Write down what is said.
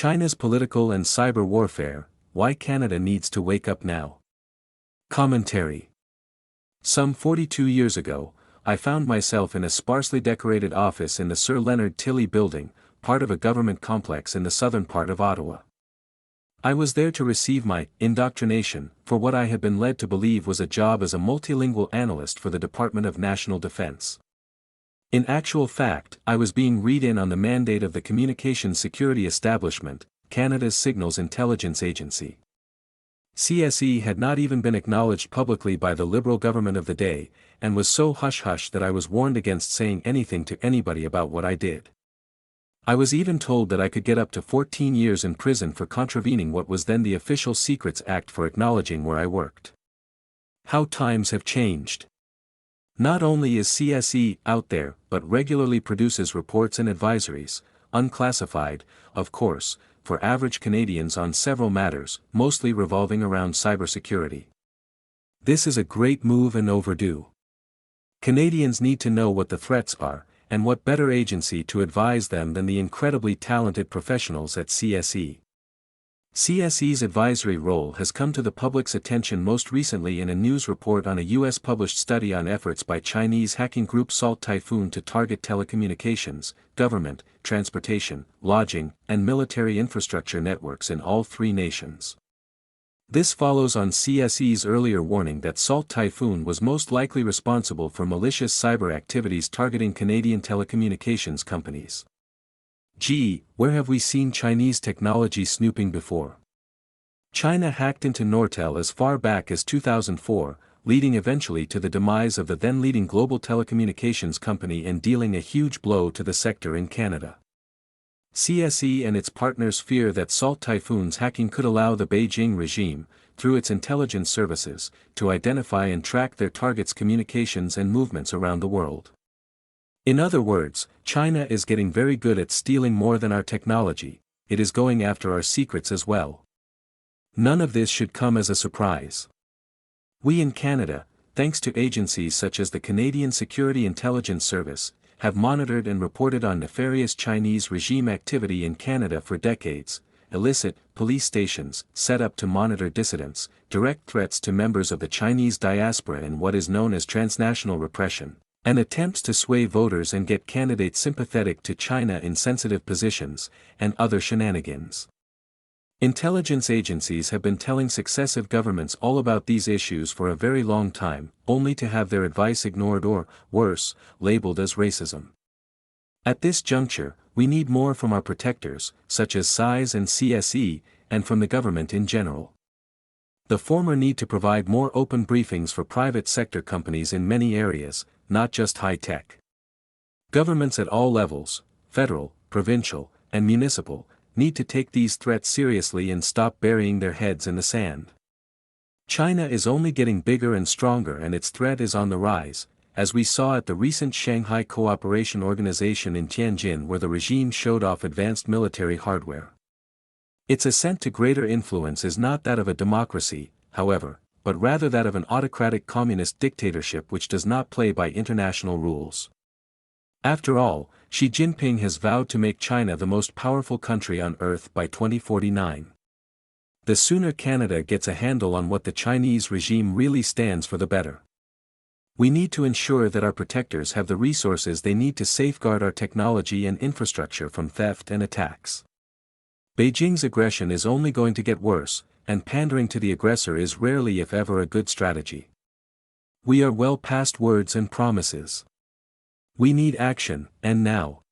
China's political and cyber warfare, why Canada needs to wake up now. Commentary. Some 42 years ago, I found myself in a sparsely decorated office in the Sir Leonard Tilley building, part of a government complex in the southern part of Ottawa. I was there to receive my indoctrination for what I had been led to believe was a job as a multilingual analyst for the Department of National Defence. In actual fact, I was being read in on the mandate of the Communications Security Establishment, Canada's Signals Intelligence Agency. CSE had not even been acknowledged publicly by the Liberal government of the day, and was so hush-hush that I was warned against saying anything to anybody about what I did. I was even told that I could get up to 14 years in prison for contravening what was then the Official Secrets Act for acknowledging where I worked. How times have changed. Not only is CSE out there, but regularly produces reports and advisories, unclassified, of course, for average Canadians on several matters, mostly revolving around cybersecurity. This is a great move and overdue. Canadians need to know what the threats are, and what better agency to advise them than the incredibly talented professionals at CSE. CSE's advisory role has come to the public's attention most recently in a news report on a US-published study on efforts by Chinese hacking group Salt Typhoon to target telecommunications, government, transportation, lodging, and military infrastructure networks in all three nations. This follows on CSE's earlier warning that Salt Typhoon was most likely responsible for malicious cyber activities targeting Canadian telecommunications companies. Gee, where have we seen Chinese technology snooping before? China hacked into Nortel as far back as 2004, leading eventually to the demise of the then leading global telecommunications company and dealing a huge blow to the sector in Canada. CSE and its partners fear that Salt Typhoon's hacking could allow the Beijing regime, through its intelligence services, to identify and track their targets' communications and movements around the world. In other words, China is getting very good at stealing more than our technology, it is going after our secrets as well. None of this should come as a surprise. We in Canada, thanks to agencies such as the Canadian Security Intelligence Service, have monitored and reported on nefarious Chinese regime activity in Canada for decades, illicit police stations set up to monitor dissidents, direct threats to members of the Chinese diaspora in what is known as transnational repression, and attempts to sway voters and get candidates sympathetic to China in sensitive positions, and other shenanigans. Intelligence agencies have been telling successive governments all about these issues for a very long time, only to have their advice ignored or, worse, labeled as racism. At this juncture, we need more from our protectors, such as SAIS and CSE, and from the government in general. The former need to provide more open briefings for private sector companies in many areas, not just high-tech. Governments at all levels, federal, provincial, and municipal, need to take these threats seriously and stop burying their heads in the sand. China is only getting bigger and stronger and its threat is on the rise, as we saw at the recent Shanghai Cooperation Organization in Tianjin where the regime showed off advanced military hardware. Its ascent to greater influence is not that of a democracy, however, but rather that of an autocratic communist dictatorship which does not play by international rules. After all, Xi Jinping has vowed to make China the most powerful country on earth by 2049. The sooner Canada gets a handle on what the Chinese regime really stands for the better. We need to ensure that our protectors have the resources they need to safeguard our technology and infrastructure from theft and attacks. Beijing's aggression is only going to get worse, and pandering to the aggressor is rarely if ever a good strategy. We are well past words and promises. We need action, and now.